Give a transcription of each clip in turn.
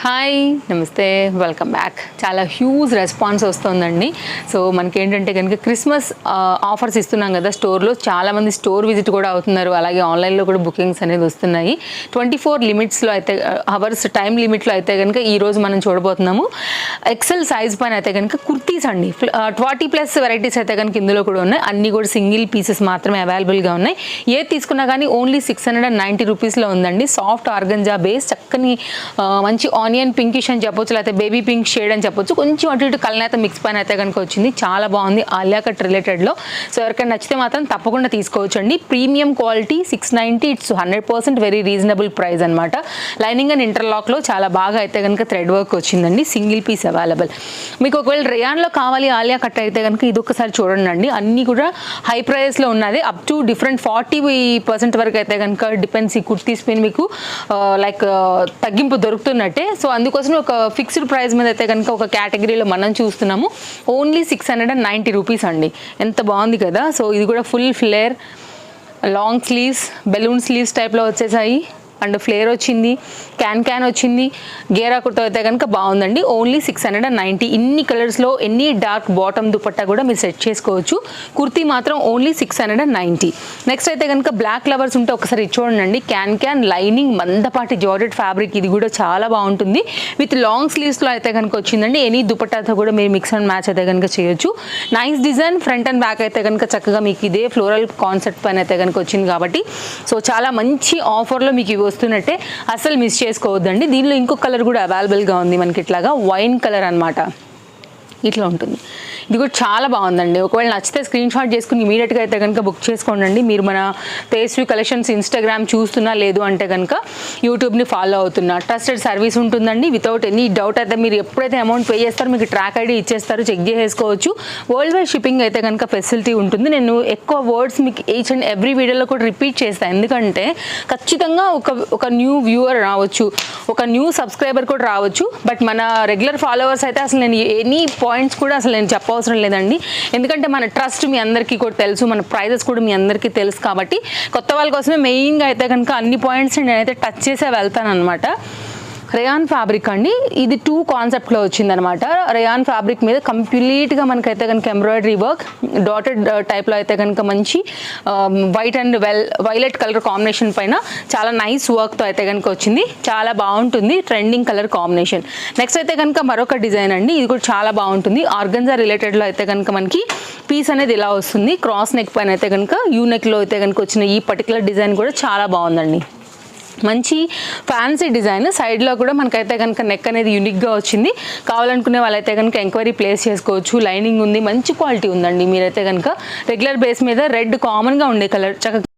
Hi నమస్తే welcome back. చాలా huge response వస్తుందండి. సో మనకి ఏంటంటే కనుక క్రిస్మస్ ఆఫర్స్ ఇస్తున్నాం కదా స్టోర్లో, చాలామంది స్టోర్ విజిట్ కూడా అవుతున్నారు, అలాగే ఆన్లైన్లో కూడా బుకింగ్స్ అనేది వస్తున్నాయి. 24 లిమిట్స్లో అయితే అవర్స్ టైం లిమిట్లో అయితే కనుక ఈరోజు మనం చూడబోతున్నాము. ఎక్సెల్ సైజ్ పైన అయితే కనుక కుర్తీస్ అండి, 40+ వెరైటీస్ అయితే కనుక ఇందులో కూడా ఉన్నాయి. అన్నీ కూడా సింగిల్ పీసెస్ మాత్రమే అవైలబుల్గా ఉన్నాయి. ఏది తీసుకున్నా కానీ ఓన్లీ 690 రూపీస్లో ఉందండి. సాఫ్ట్ ఆర్గంజా బేస్, చక్కని మంచి ఆనియన్ పింకిష్ అని చెప్పొచ్చు, లేకపోతే బేబీ పింక్ షేడ్ అని చెప్పొచ్చు, కొంచెం అటు ఇటు కలనేత మిక్స్ పైన అయితే కనుక వచ్చింది. చాలా బాగుంది ఆలియా కట్ రిలేటెడ్లో. సో ఎవరికైనా నచ్చితే మాత్రం తప్పకుండా తీసుకోవచ్చు అండి. Premium quality 690, it's 100% very reasonable price అనమాట. లైనింగ్ అండ్ ఇంటర్లాక్లో చాలా బాగా అయితే కనుక థ్రెడ్ వర్క్ వచ్చిందండి. Single piece available. మీకు ఒకవేళ రేయాన్లో కావాలి ఆలియా కట్ అయితే కనుక ఇది ఒకసారి చూడండి అండి. అన్నీ కూడా హై ప్రైస్లో ఉన్నది, అప్ టు డిఫరెంట్ 40% వరకు అయితే కనుక డిపెండ్స్. ఈ కుర్తీస్ పైన మీకు లైక్ తగ్గింపు దొరుకుతున్నట్టే. సో అందుకోసం ఒక ఫిక్స్డ్ ప్రైస్ మీద అయితే కనుక ఒక కేటగిరీలో మనం చూస్తున్నాము. ఓన్లీ 690 రూపీస్ అండి. ఎంత బాగుంది కదా. సో ఇది కూడా full flare, long sleeves, balloon sleeves టైప్లో వచ్చేసాయి. అండ్ ఫ్లేర్ వచ్చింది, క్యాన్ వచ్చింది. గేరా కుర్తా అయితే కనుక బాగుందండి. ఓన్లీ 690. ఇన్ని కలర్స్లో ఎన్ని డార్క్ బాటమ్ దుపట్టా కూడా మీరు సెట్ చేసుకోవచ్చు. కుర్తీ మాత్రం ఓన్లీ 690. నెక్స్ట్ అయితే కనుక బ్లాక్ లవర్స్ ఉంటే ఒకసారి చూడండి. క్యాన్ లైనింగ్ మందపాటి జార్జెట్ ఫ్యాబ్రిక్, ఇది కూడా చాలా బాగుంటుంది. విత్ లాంగ్ స్లీవ్స్లో అయితే కనుక వచ్చిందండి. ఎనీ దుపట్టాతో కూడా మీరు మిక్స్ అండ్ మ్యాచ్ అయితే కనుక చేయొచ్చు. Nice design, front and back అయితే కనుక చక్కగా మీకు ఇదే ఫ్లోరల్ కాన్సెప్ట్ పైన అయితే కనుక వచ్చింది కాబట్టి సో చాలా మంచి ఆఫర్లో మీకు ఇవి వస్తున్నట్టే, అసలు మిస్ చేసుకోవద్దండి. దీనిలో ఇంకొక కలర్ కూడా అవైలబుల్గా ఉంది మనకి, ఇట్లాగా వైన్ కలర్ అనమాట. ఇట్లా ఉంటుంది. ఇది కూడా చాలా బాగుందండి. ఒకవేళ నచ్చితే స్క్రీన్ షాట్ చేసుకుని ఇమీడియట్గా అయితే కనుక బుక్ చేసుకోండి. మీరు మన పేస్ట్రీ కలెక్షన్స్ ఇన్స్టాగ్రామ్ చూస్తున్నా, లేదు అంటే కనుక యూట్యూబ్ని ఫాలో అవుతున్నా, ట్రస్టెడ్ సర్వీస్ ఉంటుందండి. వితౌట్ ఎనీ డౌట్ అయితే మీరు ఎప్పుడైతే అమౌంట్ పే చేస్తారో మీకు ట్రాక్ ఐడి ఇచ్చేస్తారు, చెక్ చేసేసుకోవచ్చు. వరల్డ్ వైడ్ షిప్పింగ్ అయితే కనుక ఫెసిలిటీ ఉంటుంది. నేను ఎక్కువ వర్డ్స్ మీకు ఈచ్ అండ్ ఎవ్రీ వీడియోలో కూడా రిపీట్ చేస్తాను, ఎందుకంటే ఖచ్చితంగా ఒక న్యూ వ్యూవర్ రావచ్చు, ఒక న్యూ సబ్స్క్రైబర్ కూడా రావచ్చు. బట్ మన రెగ్యులర్ ఫాలోవర్స్ అయితే అసలు నేను ఎనీ పాయింట్స్ కూడా అసలు నేను చెప్పవసరం లేదండి. ఎందుకంటే మన ట్రస్ట్ మీ అందరికీ కూడా తెలుసు, మన ప్రైజెస్ కూడా మీ అందరికీ తెలుసు. కాబట్టి కొత్త వాళ్ళ కోసమే మెయిన్గా అయితే కనుక అన్ని పాయింట్స్ నేనైతే టచ్ చేసే వెళ్తాను అనమాట. రేయాన్ ఫ్యాబ్రిక్ అండి, ఇది 2 కాన్సెప్ట్లో వచ్చిందనమాట. రేయాన్ ఫ్యాబ్రిక్ మీద కంప్లీట్గా మనకైతే కనుక ఎంబ్రాయిడరీ వర్క్, డాటెడ్ టైప్లో అయితే కనుక మంచి white and violet colour combination పైన చాలా నైస్ వర్క్తో అయితే కనుక వచ్చింది. చాలా బాగుంటుంది, ట్రెండింగ్ కలర్ కాంబినేషన్. నెక్స్ట్ అయితే కనుక మరొక డిజైన్ అండి, ఇది కూడా చాలా బాగుంటుంది. ఆర్గంజా రిలేటెడ్లో అయితే కనుక మనకి పీస్ అనేది ఇలా వస్తుంది. క్రాస్ నెక్ పైన అయితే కనుక యూ నెక్లో అయితే కనుక వచ్చిన ఈ పర్టికులర్ డిజైన్ కూడా చాలా బాగుందండి. మంచి ఫ్యాన్సీ డిజైన్, సైడ్లో కూడా మనకైతే కనుక నెక్ అనేది యూనిక్గా వచ్చింది. కావాలనుకునే వాళ్ళైతే కనుక ఎంక్వైరీ ప్లేస్ చేసుకోవచ్చు. లైనింగ్ ఉంది, మంచి క్వాలిటీ ఉందండి. మీరైతే కనుక రెగ్యులర్ బేస్ మీద రెడ్ కామన్గా ఉండే కలర్ చక్కగా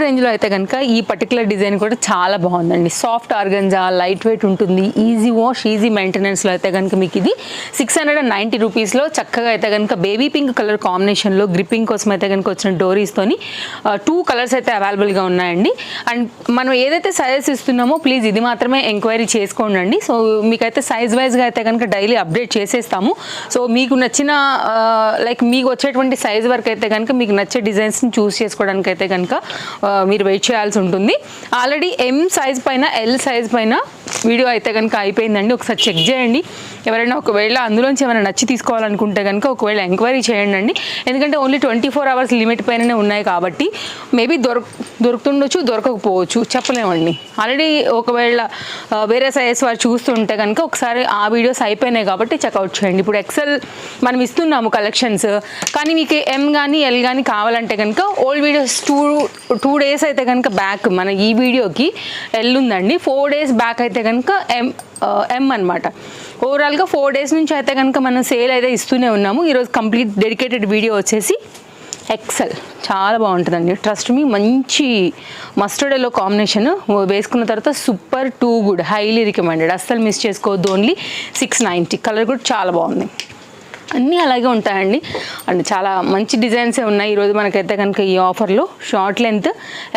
రేంజ్లో అయితే కనుక ఈ పర్టికులర్ డిజైన్ కూడా చాలా బాగుందండి. సాఫ్ట్ ఆర్గంజా, లైట్ వెయిట్ ఉంటుంది, ఈజీ వాష్, ఈజీ మెయింటెనెన్స్లో అయితే కనుక మీకు ఇది 690 రూపీస్లో చక్కగా అయితే కనుక బేబీ పింక్ కలర్ కాంబినేషన్లో గ్రిప్పింగ్ కోసం అయితే కనుక వచ్చిన డోరీస్తోని 2 కలర్స్ అయితే అవైలబుల్గా ఉన్నాయండి. అండ్ మనం ఏదైతే సైజెస్ ఇస్తున్నామో ప్లీజ్ ఇది మాత్రమే ఎంక్వైరీ చేసుకోండి. సో మీకైతే సైజ్ వైజ్గా అయితే కనుక డైలీ అప్డేట్ చేసేస్తాము. సో మీకు నచ్చిన లైక్ మీకు వచ్చేటువంటి సైజ్ వరకు అయితే కనుక మీకు నచ్చే డిజైన్స్ని చూస్ చేసుకోవడానికి అయితే కనుక మీరు వెయిట్ చేయాల్సి ఉంటుంది. ఆల్రెడీ ఎం సైజ్ పైన, ఎల్ సైజ్ పైన వీడియో అయితే కనుక అయిపోయిందండి. ఒకసారి చెక్ చేయండి. ఎవరైనా ఒకవేళ అందులోంచి ఏమైనా నచ్చి తీసుకోవాలనుకుంటే కనుక ఒకవేళ ఎంక్వైరీ చేయండి. ఎందుకంటే ఓన్లీ 24 అవర్స్ లిమిట్ పైననే ఉన్నాయి కాబట్టి మేబీ దొరుకుతుండొచ్చు, దొరకకపోవచ్చు, చెప్పలేమండి. ఆల్రెడీ ఒకవేళ వేరే సైజ్ వారు చూస్తుంటే కనుక ఒకసారి ఆ వీడియోస్ అయిపోయినాయి కాబట్టి చెక్అవుట్ చేయండి. ఇప్పుడు ఎక్సెల్ మనం ఇస్తున్నాము కలెక్షన్స్, కానీ మీకు ఎం కానీ ఎల్ కానీ కావాలంటే కనుక ఓల్డ్ వీడియోస్ 2 days అయితే కనుక బ్యాక్ మన ఈ వీడియోకి ఎల్ ఉందండి. 4 days బ్యాక్ అయితే కనుక ఎం అనమాట. ఓవరాల్గా 4 days నుంచి అయితే కనుక మనం సేల్ అయితే ఇస్తూనే ఉన్నాము. ఈరోజు కంప్లీట్ డెడికేటెడ్ వీడియో వచ్చేసి ఎక్సెల్. చాలా బాగుంటుందండి, ట్రస్ట్ మీ. మంచి మస్టర్డ్ ఎల్లో కాంబినేషన్ వేసుకున్న తర్వాత super, too good, highly recommended, అస్సలు మిస్ చేసుకోవద్దు. ఓన్లీ 690. కలర్ కూడా చాలా బాగుంది. అన్నీ అలాగే ఉంటాయండి. అండ్ చాలా మంచి డిజైన్సే ఉన్నాయి ఈరోజు మనకైతే కనుక ఈ ఆఫర్లో. షార్ట్ లెంత్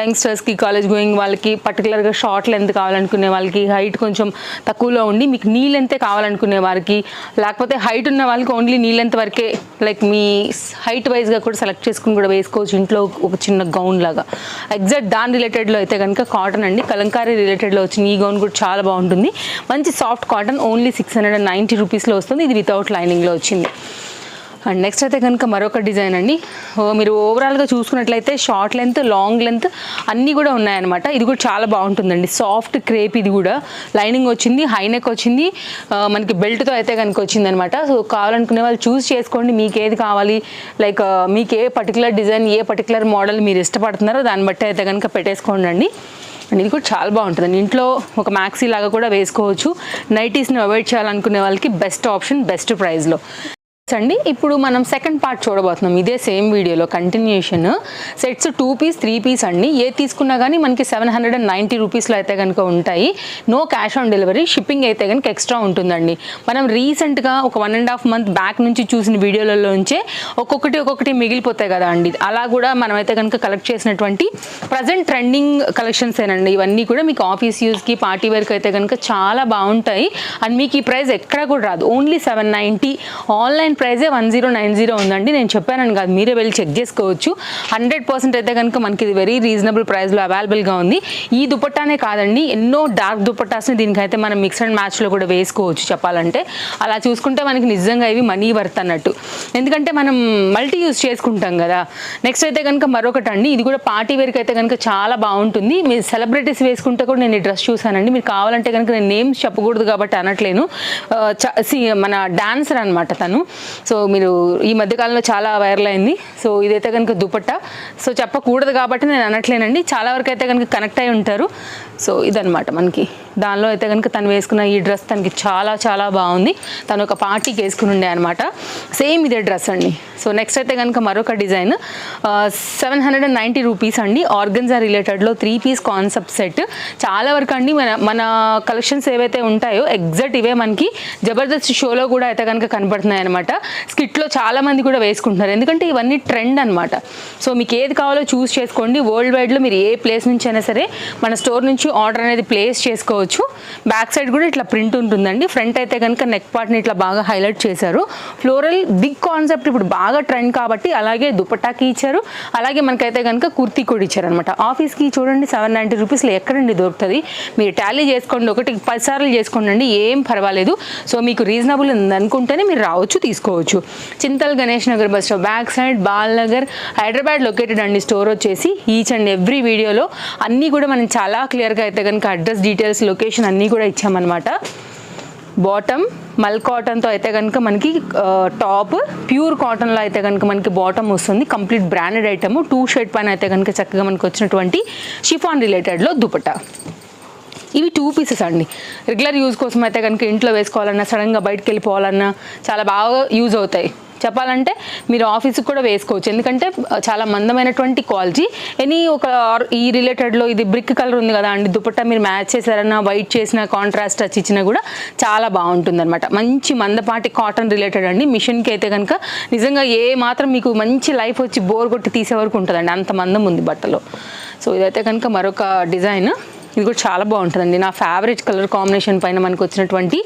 యంగ్స్టర్స్కి, కాలేజ్ గోయింగ్ వాళ్ళకి, పర్టికులర్గా షార్ట్ లెంత్ కావాలనుకునే వాళ్ళకి, హైట్ కొంచెం తక్కువలో ఉండి మీకు నీ లెంతే కావాలనుకునే వారికి, లేకపోతే హైట్ ఉన్న వాళ్ళకి ఓన్లీ నీ లెంత్ వరకే లైక్ మీ హైట్ వైజ్గా కూడా సెలెక్ట్ చేసుకుని కూడా వేసుకోవచ్చు ఇంట్లో ఒక చిన్న గౌన్ లాగా. ఎగ్జాక్ట్ దాని రిలేటెడ్లో అయితే కనుక కాటన్ అండి, కలంకారీ రిలేటెడ్లో వచ్చిన ఈ గౌన్ కూడా చాలా బాగుంటుంది. మంచి సాఫ్ట్ కాటన్, ఓన్లీ 690 రూపీస్లో వస్తుంది. ఇది వితౌట్ లైనింగ్లో వచ్చింది. అండ్ నెక్స్ట్ అయితే కనుక మరొక డిజైన్ అండి. మీరు ఓవరాల్గా చూసుకున్నట్లయితే షార్ట్ లెంత్, లాంగ్ లెంత్ అన్నీ కూడా ఉన్నాయన్నమాట. ఇది కూడా చాలా బాగుంటుందండి. సాఫ్ట్ క్రేప్, ఇది కూడా లైనింగ్ వచ్చింది, హైనెక్ వచ్చింది, మనకి బెల్ట్తో అయితే కనుక వచ్చిందనమాట. సో కావాలనుకునే వాళ్ళు చూస్ చేసుకోండి మీకు ఏది కావాలి, లైక్ మీకు ఏ పర్టికులర్ డిజైన్, ఏ పర్టికులర్ మోడల్ మీరు ఇష్టపడుతున్నారో దాన్ని బట్టి అయితే కనుక పెట్టేసుకోండి అండి. అండ్ ఇది కూడా చాలా బాగుంటుందండి. ఇంట్లో ఒక మ్యాక్సీ లాగా కూడా వేసుకోవచ్చు. నైటీస్ని అవాయిడ్ చేయాలనుకునే వాళ్ళకి బెస్ట్ ఆప్షన్, బెస్ట్ ప్రైస్లో అండి. ఇప్పుడు మనం సెకండ్ పార్ట్ చూడబోతున్నాం ఇదే సేమ్ వీడియోలో కంటిన్యూషన్. సెట్స్ 2 పీస్ 3 పీస్ అండి. ఏ తీసుకున్నా కానీ మనకి 790 రూపీస్లో అయితే కనుక ఉంటాయి. No cash on delivery, shipping అయితే కనుక ఎక్స్ట్రా ఉంటుందండి. మనం రీసెంట్గా ఒక 1.5 మంత్ బ్యాక్ నుంచి చూసిన వీడియోలలోంచే ఒక్కొక్కటి మిగిలిపోతాయి కదా అండి. అలా కూడా మనమైతే కనుక కలెక్ట్ చేసినటువంటి ప్రజెంట్ ట్రెండింగ్ కలెక్షన్స్ ఏనండి ఇవన్నీ కూడా. మీకు ఆఫీస్ యూస్కి, పార్టీ వేర్కి అయితే కనుక చాలా బాగుంటాయి. అండ్ మీకు ఈ ప్రైస్ ఎక్కడ కూడా రాదు. ఓన్లీ 790. ఆన్లైన్ ప్రైజే 1090 ఉందండి. నేను చెప్పానని కాదు, మీరే వెళ్ళి చెక్ చేసుకోవచ్చు. 100% అయితే కనుక మనకి ఇది వెరీ రీజనబుల్ ప్రైస్లో అవైలబుల్గా ఉంది. ఈ దుపట్టానే కాదండి, ఎన్నో డార్క్ దుపట్టాస్ని దీనికైతే మనం మిక్స్ అండ్ మ్యాచ్లో కూడా వేసుకోవచ్చు చెప్పాలంటే. అలా చూసుకుంటే మనకి నిజంగా ఇవి మనీ వర్త్ అన్నట్టు, ఎందుకంటే మనం మల్టీ యూజ్ చేసుకుంటాం కదా. నెక్స్ట్ అయితే కనుక మరొకటి అండి, ఇది కూడా పార్టీ వేర్కి అయితే కనుక చాలా బాగుంటుంది. మీరు సెలబ్రిటీస్ వేసుకుంటే కూడా నేను ఈ డ్రెస్ చూసానండి. మీరు కావాలంటే కనుక నేను నేమ్స్ చెప్పకూడదు కాబట్టి అనట్లేను. మన డాన్సర్ అనమాట తను. సో మీరు ఈ మధ్యకాలంలో చాలా వైరల్ అయింది. సో ఇదైతే కనుక దుపట్టా. సో చెప్పకూడదు కాబట్టి నేను అనట్లేనండి, చాలా వరకు అయితే కనుక కనెక్ట్ అయి ఉంటారు. సో ఇదనమాట మనకి. దానిలో అయితే కనుక తను వేసుకున్న ఈ డ్రెస్ తనకి చాలా చాలా బాగుంది. తను ఒక పార్టీకి వేసుకుని ఉండే అనమాట. సేమ్ ఇదే డ్రెస్ అండి. సో నెక్స్ట్ అయితే కనుక మరొక డిజైన్ 790 రూపీస్ అండి. ఆర్గన్జా రిలేటెడ్లో 3 పీస్ కాన్సెప్ట్ సెట్. చాలా వరకు అండి మన కలెక్షన్స్ ఏవైతే ఉంటాయో ఎగ్జాక్ట్ ఇవే మనకి జబర్దస్త్ షోలో కూడా అయితే కనుక కనబడుతున్నాయి అనమాట. స్కిట్లో చాలా మంది కూడా వేసుకుంటున్నారు, ఎందుకంటే ఇవన్నీ ట్రెండ్ అనమాట. సో మీకు ఏది కావాలో చూస్ చేసుకోండి. వరల్డ్ వైడ్లో మీరు ఏ ప్లేస్ నుంచి అయినా సరే మన స్టోర్ నుంచి ఆర్డర్ అనేది ప్లేస్ చేసుకోవచ్చు. బ్యాక్ సైడ్ కూడా ఇట్లా ప్రింట్ ఉంటుందండి. ఫ్రంట్ అయితే కనుక నెక్ పార్ట్ని ఇట్లా బాగా హైలైట్ చేశారు. ఫ్లోరల్ బిగ్ కాన్సెప్ట్ ఇప్పుడు బాగా ట్రెండ్ కాబట్టి అలాగే దుపట్టాకి ఇచ్చారు, అలాగే మనకైతే కనుక కుర్తీ కూడా ఇచ్చారు అనమాట. ఆఫీస్కి చూడండి 790 రూపీస్లో ఎక్కడండి దొరుకుతుంది. మీరు టాలీ చేసుకోండి, ఒకటి 10 సార్లు చేసుకోండి అండి, ఏం పర్వాలేదు. సో మీకు రీజనబుల్ ఉందనుకుంటేనే మీరు రావచ్చు, తీసుకోవచ్చు. Chintal Ganesh Nagar bus stop back side, Bal Nagar, Hyderabad located అండి స్టోర్ వచ్చేసి. ఈచ్ అండ్ ఎవ్రీ వీడియోలో అన్నీ కూడా మనం చాలా క్లియర్గా అయితే కనుక అడ్రస్ డీటెయిల్స్, లొకేషన్ అన్నీ కూడా ఇచ్చామన్నమాట. బాటమ్ మల్ కాటన్తో అయితే కనుక మనకి టాప్, ప్యూర్ కాటన్లో అయితే కనుక మనకి బాటమ్ వస్తుంది. Complete branded item. 2 షేడ్ పైన అయితే కనుక చక్కగా మనకు వచ్చినటువంటి షిఫాన్ రిలేటెడ్లో దుపట్టా. ఇవి 2 పీసెస్ అండి. రెగ్యులర్ యూజ్ కోసం అయితే కనుక ఇంట్లో వేసుకోవాలన్నా, సడన్గా బయటకు వెళ్ళిపోవాలన్నా చాలా బాగా యూజ్ అవుతాయి. చెప్పాలంటే మీరు ఆఫీస్కి కూడా వేసుకోవచ్చు, ఎందుకంటే చాలా మందమైనటువంటి క్వాలిటీ. ఈ రిలేటెడ్లో ఇది బ్రిక్ కలర్ ఉంది కదా అండి, దుపట్టా మీరు మ్యాచ్ చేశారన్నా, వైట్ చేసిన, కాంట్రాస్ట్ టచ్ ఇచ్చినా కూడా చాలా బాగుంటుంది అనమాట. మంచి మందపాటి కాటన్ రిలేటెడ్ అండి. మిషన్కి అయితే కనుక నిజంగా ఏ మాత్రం మీకు మంచి లైఫ్ వచ్చి బోర్ కొట్టి తీసే వరకు ఉంటుందండి, అంత మందం ఉంది బట్టలో. సో ఇదైతే కనుక మరొక డిజైన్. ఇది కూడా చాలా బాగుంటుందండి. నా ఫేవరెట్ కలర్ కాంబినేషన్ పైన మనకు వచ్చినటువంటి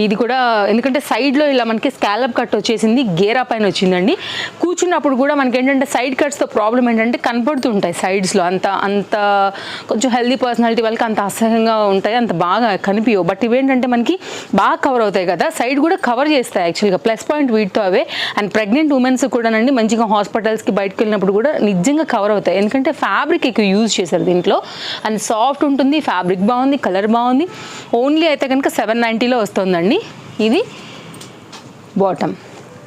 ఇది కూడా, ఎందుకంటే సైడ్లో ఇలా మనకి స్కాలప్ కట్ వచ్చేసింది, గేరా పైన వచ్చిందండి. కూర్చున్నప్పుడు కూడా మనకి ఏంటంటే సైడ్ కట్స్తో ప్రాబ్లం ఏంటంటే కనపడుతుంటాయి సైడ్స్లో. అంత కొంచెం హెల్దీ పర్సనాలిటీ వాళ్ళకి అంత అసహ్యంగా ఉంటాయి, అంత బాగా కనిపించవు. బట్ ఇవేంటంటే మనకి బాగా కవర్ అవుతాయి కదా, సైడ్ కూడా కవర్ చేస్తాయి యాక్చువల్గా. ప్లస్ పాయింట్ వీటితో అవే. అండ్ ప్రెగ్నెంట్ ఉమెన్స్ కూడానండి మంచిగా హాస్పిటల్స్కి బయటకు వెళ్ళినప్పుడు కూడా నిజంగా కవర్ అవుతాయి, ఎందుకంటే ఫ్యాబ్రిక్ ఎక్కువ యూజ్ చేశారు దీంట్లో. అండ్ సాఫ్ట్ ఉంటుంది, ఫ్యాబ్రిక్ బాగుంది, కలర్ బాగుంది. ఓన్లీ అయితే కనుక 790లో వస్తుందండి. ఇది బాటమ్.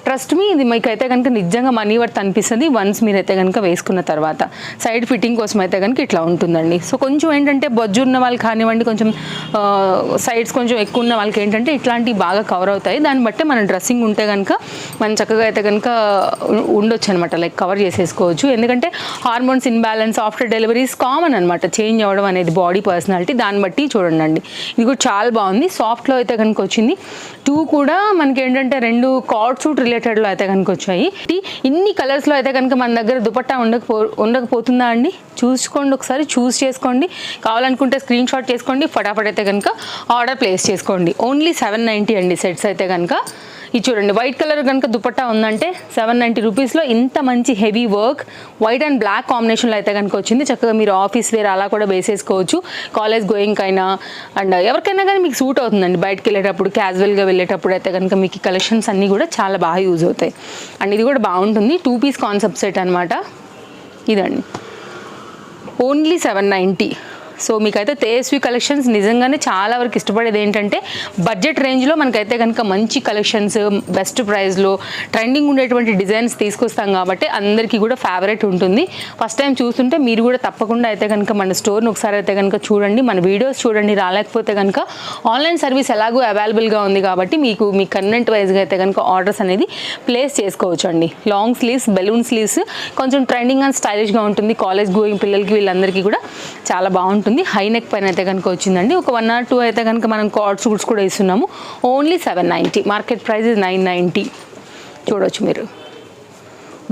ట్రస్ట్ మీ, ఇది మీకు అయితే కనుక నిజంగా మనీ వర్త్ అనిపిస్తుంది వన్స్ మీరైతే కనుక వేసుకున్న తర్వాత. సైడ్ ఫిట్టింగ్ కోసం అయితే కనుక ఇట్లా ఉంటుందండి. సో కొంచెం ఏంటంటే బొజ్జు ఉన్న వాళ్ళు కానివ్వండి, కొంచెం సైడ్స్ కొంచెం ఎక్కువ ఉన్న వాళ్ళకి ఏంటంటే ఇట్లాంటివి బాగా కవర్ అవుతాయి. దాన్ని బట్టి మన డ్రెస్సింగ్ ఉంటే కనుక మనం చక్కగా అయితే కనుక ఉండొచ్చు అనమాట, లైక్ కవర్ చేసేసుకోవచ్చు. ఎందుకంటే hormones imbalance after deliveries common అనమాట, చేంజ్ అవ్వడం అనేది బాడీ పర్సనాలిటీ, దాన్ని బట్టి చూడండి. ఇది కూడా చాలా బాగుంది. సాఫ్ట్లో అయితే కనుక వచ్చింది. 2 కూడా మనకి ఏంటంటే 2 కార్డ్ సూట్ రిలేటెడ్ రిలేటెడ్లో అయితే కనుక వచ్చాయి. ఇన్ని కలర్స్లో అయితే కనుక మన దగ్గర దుపట్టా ఉండకపోతుందా అండి? చూసుకోండి, ఒకసారి చూస్ చేసుకోండి, కావాలనుకుంటే స్క్రీన్ షాట్ చేసుకోండి, ఫటాఫట్ అయితే కనుక ఆర్డర్ ప్లేస్ చేసుకోండి. ఓన్లీ 790 అండి సెట్స్ అయితే కనుక. ఇది చూడండి, వైట్ కలర్ కనుక దుపట్టా ఉందంటే 790 రూపీస్లో ఇంత మంచి heavy work white and black కాంబినేషన్లో అయితే కనుక వచ్చింది. చక్కగా మీరు ఆఫీస్ వేర్ అలా కూడా వేసేసుకోవచ్చు, కాలేజ్ గోయింగ్ అయినా అండ్ ఎవరికైనా కానీ మీకు సూట్ అవుతుందండి. బయటకు వెళ్ళేటప్పుడు, క్యాజువల్గా వెళ్ళేటప్పుడు అయితే కనుక మీకు కలెక్షన్స్ అన్నీ కూడా చాలా బాగా యూజ్ అవుతాయి. అండ్ ఇది కూడా బాగుంటుంది, 2 పీస్ కాన్సెప్ట్ సెట్ అనమాట. ఇదండి ఓన్లీ 790. సో మీకైతే తేజస్వి కలెక్షన్స్ నిజంగానే చాలా వరకు ఇష్టపడేది ఏంటంటే బడ్జెట్ రేంజ్లో మనకైతే కనుక మంచి కలెక్షన్స్ బెస్ట్ ప్రైస్లో ట్రెండింగ్ ఉండేటువంటి డిజైన్స్ తీసుకొస్తాం కాబట్టి అందరికీ కూడా ఫేవరెట్ ఉంటుంది. ఫస్ట్ టైం చూస్తుంటే మీరు కూడా తప్పకుండా అయితే కనుక మన స్టోర్ని ఒకసారి అయితే కనుక చూడండి, మన వీడియోస్ చూడండి. రాలేకపోతే కనుక ఆన్లైన్ సర్వీస్ ఎలాగో అవైలబుల్గా ఉంది కాబట్టి మీకు మీ కన్వెంట్ వైజ్గా అయితే కనుక ఆర్డర్స్ అనేది ప్లేస్ చేసుకోవచ్చు అండి. లాంగ్ స్లీవ్స్, బెలూన్ స్లీవ్స్ కొంచెం ట్రెండింగ్ అండ్ స్టైలిష్గా ఉంటుంది. కాలేజ్ గోయింగ్ పిల్లలకి వీళ్ళందరికీ కూడా చాలా బాగుంటుంది. హై నెక్ పైన అయితే కనుక వచ్చిందండి. ఒక 1 or 2 అయితే కనుక మనం కార్డ్ సూట్స్ కూడా ఇస్తున్నాము. Only 790, market price 990. చూడవచ్చు మీరు,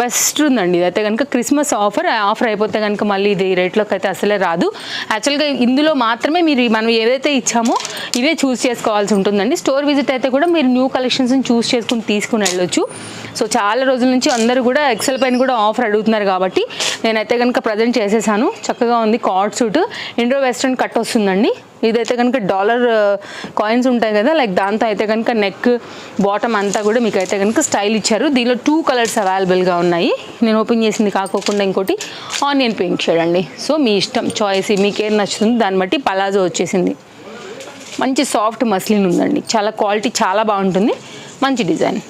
బెస్ట్ ఉందండి. ఇదైతే కనుక క్రిస్మస్ ఆఫర్. ఆ ఆఫర్ అయిపోతే కనుక మళ్ళీ ఇది రేట్లోకి అయితే అసలే రాదు. యాక్చువల్గా ఇందులో మాత్రమే మనం ఏదైతే ఇచ్చామో ఇవే చూస్ చేసుకోవాల్సి ఉంటుందండి. స్టోర్ విజిట్ అయితే కూడా మీరు న్యూ కలెక్షన్స్ని చూస్ చేసుకుని తీసుకుని వెళ్ళొచ్చు. సో చాలా రోజుల నుంచి అందరూ కూడా ఎక్సెల్ పైన కూడా ఆఫర్ అడుగుతున్నారు కాబట్టి నేనైతే కనుక ప్రజెంట్ చేసేసాను. చక్కగా ఉంది, card suit Indo western cut వస్తుందండి. ఇదైతే కనుక డాలర్ కాయిన్స్ ఉంటాయి కదా, లైక్ దాంతో అయితే కనుక నెక్ బాటమ్ అంతా కూడా మీకు అయితే కనుక స్టైల్ ఇచ్చారు. దీనిలో 2 కలర్స్ అవైలబుల్గా ఉన్నాయి. నేను ఓపెన్ చేసింది కాకోకుండా ఇంకోటి ఆనియన్ పింక్ షేడ్ అండి. సో మీ ఇష్టం, చాయిస్, మీకేం నచ్చుతుంది దాన్ని బట్టి. పలాజో వచ్చేసింది, మంచి సాఫ్ట్ మస్లిన్ ఉందండి, చాలా క్వాలిటీ చాలా బాగుంటుంది, మంచి డిజైన్.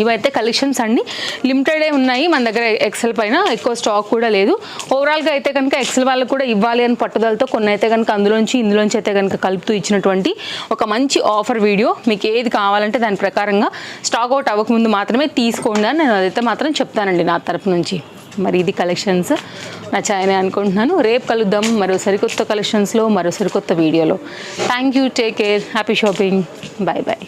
ఇవైతే కలెక్షన్స్ అండి లిమిటెడే ఉన్నాయి మన దగ్గర. ఎక్సెల్ పైన ఎక్కువ స్టాక్ కూడా లేదు. ఓవరాల్గా అయితే కనుక ఎక్సెల్ వాళ్ళకు కూడా ఇవ్వాలి అని పట్టుదలతో కొన్ని అయితే కనుక ఇందులోంచి అయితే కనుక కలుపుతూ ఇచ్చినటువంటి ఒక మంచి ఆఫర్ వీడియో. మీకు ఏది కావాలంటే దాని ప్రకారంగా స్టాక్ అవుట్ అవ్వకముందు మాత్రమే తీసుకోండి అని నేను అదైతే మాత్రం చెప్తానండి నా తరపు నుంచి. మరి ఇది కలెక్షన్స్ నచ్చాయని అనుకుంటున్నాను. రేపు కలుద్దాం మరో సరికొత్త కలెక్షన్స్లో, మరో సరికొత్త వీడియోలో. Thank you, take care, happy shopping, bye bye.